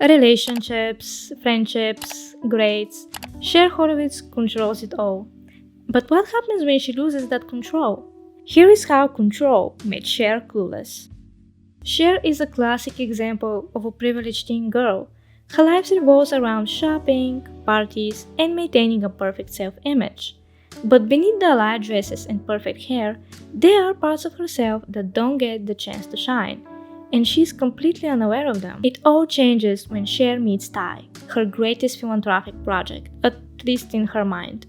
Relationships, friendships, grades. Cher Horowitz controls it all. But what happens when she loses that control? Here is how control made Cher clueless. Cher is a classic example of a privileged teen girl. Her life revolves around shopping, parties, and maintaining a perfect self-image. But beneath the light dresses and perfect hair, there are parts of herself that don't get the chance to shine, and she's completely unaware of them. It all changes when Cher meets Ty, her greatest philanthropic project, at least in her mind.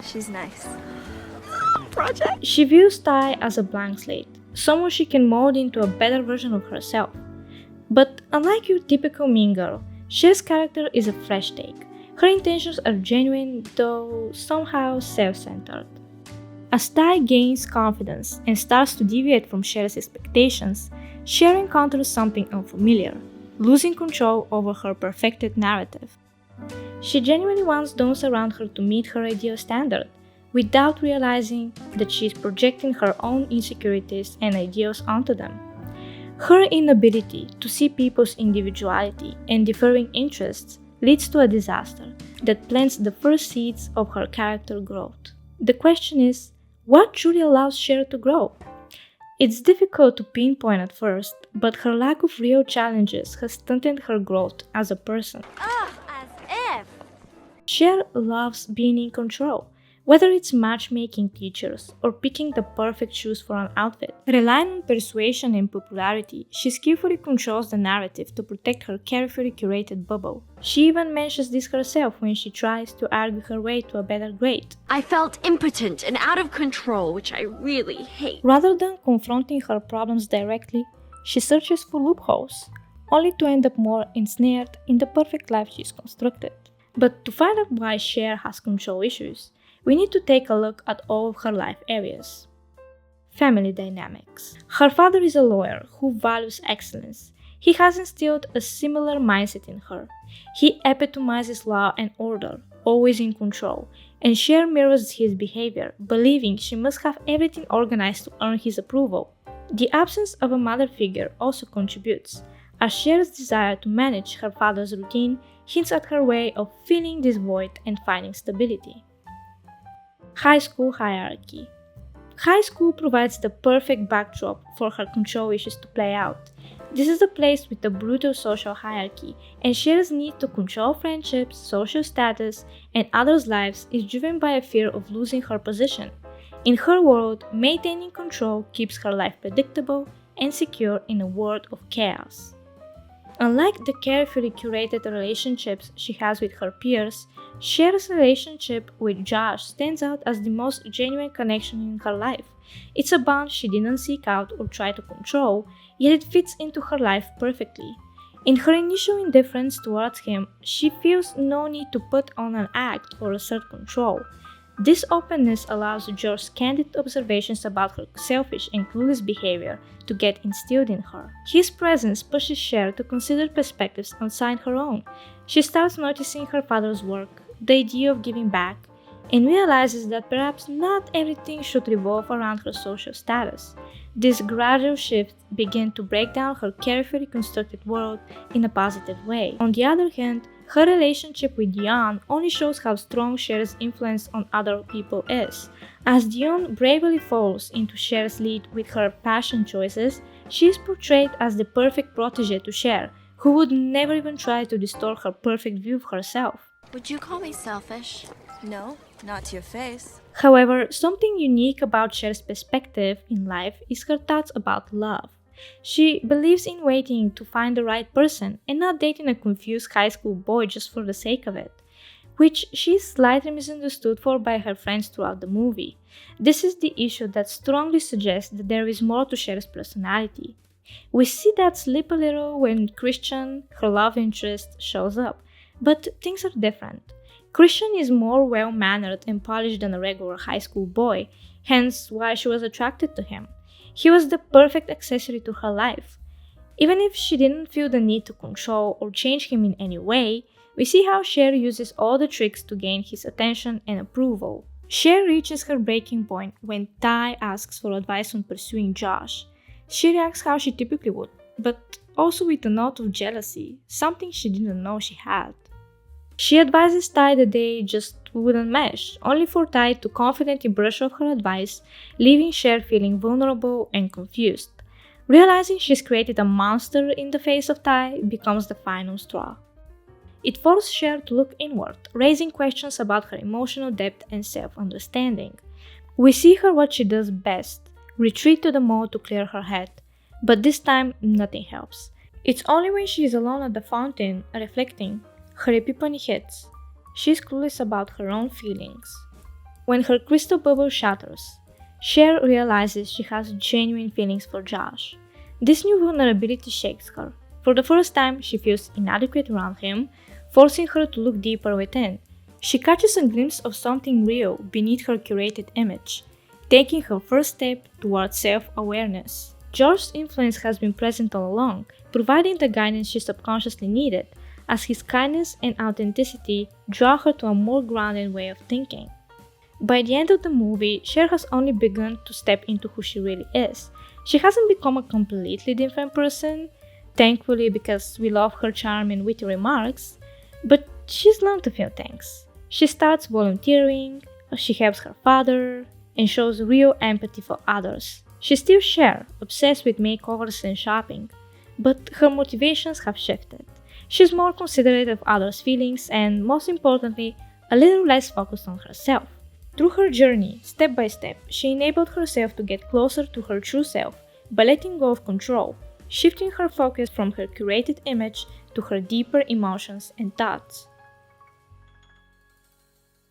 She's nice. She views Ty as a blank slate, someone she can mold into a better version of herself. But unlike your typical mean girl, Cher's character is a fresh take. Her intentions are genuine, though somehow self-centered. As Ty gains confidence and starts to deviate from Cher's expectations, Cher encounters something unfamiliar, losing control over her perfected narrative. She genuinely wants those around her to meet her ideal standard, without realizing that she's projecting her own insecurities and ideals onto them. Her inability to see people's individuality and differing interests leads to a disaster that plants the first seeds of her character growth. The question is, what truly allows Cher to grow? It's difficult to pinpoint at first, but her lack of real challenges has stunted her growth as a person. As if! Cher loves being in control, whether it's matchmaking teachers or picking the perfect shoes for an outfit. Relying on persuasion and popularity, she skillfully controls the narrative to protect her carefully curated bubble. She even mentions this herself when she tries to argue her way to a better grade. I felt impotent and out of control, which I really hate. Rather than confronting her problems directly, she searches for loopholes, only to end up more ensnared in the perfect life she's constructed. But to find out why Cher has control issues, we need to take a look at all of her life areas. Family dynamics. Her father is a lawyer who values excellence. He has instilled a similar mindset in her. He epitomizes law and order, always in control, and Cher mirrors his behavior, believing she must have everything organized to earn his approval. The absence of a mother figure also contributes, as Cher's desire to manage her father's routine hints at her way of filling this void and finding stability. High school hierarchy. High school provides the perfect backdrop for her control issues to play out. This is a place with a brutal social hierarchy, and Cher's need to control friendships, social status, and others' lives is driven by a fear of losing her position. In her world, maintaining control keeps her life predictable and secure in a world of chaos. Unlike the carefully curated relationships she has with her peers, Cher's relationship with Josh stands out as the most genuine connection in her life. It's a bond she didn't seek out or try to control, yet it fits into her life perfectly. In her initial indifference towards him, she feels no need to put on an act or assert control. This openness allows Josh's candid observations about her selfish and clueless behavior to get instilled in her. His presence pushes Cher to consider perspectives outside her own. She starts noticing her father's work, the idea of giving back, and realizes that perhaps not everything should revolve around her social status. This gradual shift began to break down her carefully constructed world in a positive way. On the other hand, her relationship with Dion only shows how strong Cher's influence on other people is. As Dion bravely falls into Cher's lead with her fashion choices, she is portrayed as the perfect protege to Cher, who would never even try to distort her perfect view of herself. Would you call me selfish? No, not to your face. However, something unique about Cher's perspective in life is her thoughts about love. She believes in waiting to find the right person and not dating a confused high school boy just for the sake of it, which she is slightly misunderstood for by her friends throughout the movie. This is the issue that strongly suggests that there is more to Cher's personality. We see that slip a little when Christian, her love interest, shows up, but things are different. Christian is more well-mannered and polished than a regular high school boy, hence why she was attracted to him. He was the perfect accessory to her life. Even if she didn't feel the need to control or change him in any way, we see how Cher uses all the tricks to gain his attention and approval. Cher reaches her breaking point when Ty asks for advice on pursuing Josh. She reacts how she typically would, but also with a note of jealousy, something she didn't know she had. She advises Tai that they just wouldn't mesh, only for Tai to confidently brush off her advice, leaving Cher feeling vulnerable and confused. Realizing she's created a monster in the face of Tai becomes the final straw. It forces Cher to look inward, raising questions about her emotional depth and self-understanding. We see her what she does best, retreat to the mall to clear her head, but this time nothing helps. It's only when she is alone at the fountain, reflecting, her epiphany hits. She's clueless about her own feelings. When her crystal bubble shatters, Cher realizes she has genuine feelings for Josh. This new vulnerability shakes her. For the first time, she feels inadequate around him, forcing her to look deeper within. She catches a glimpse of something real beneath her curated image, taking her first step towards self-awareness. Josh's influence has been present all along, providing the guidance she subconsciously needed, as his kindness and authenticity draw her to a more grounded way of thinking. By the end of the movie, Cher has only begun to step into who she really is. She hasn't become a completely different person, thankfully, because we love her charm and witty remarks, but she's learned a few things. She starts volunteering, she helps her father, and shows real empathy for others. She's still Cher, obsessed with makeovers and shopping, but her motivations have shifted. She's more considerate of others' feelings and, most importantly, a little less focused on herself. Through her journey, step by step, she enabled herself to get closer to her true self by letting go of control, shifting her focus from her curated image to her deeper emotions and thoughts.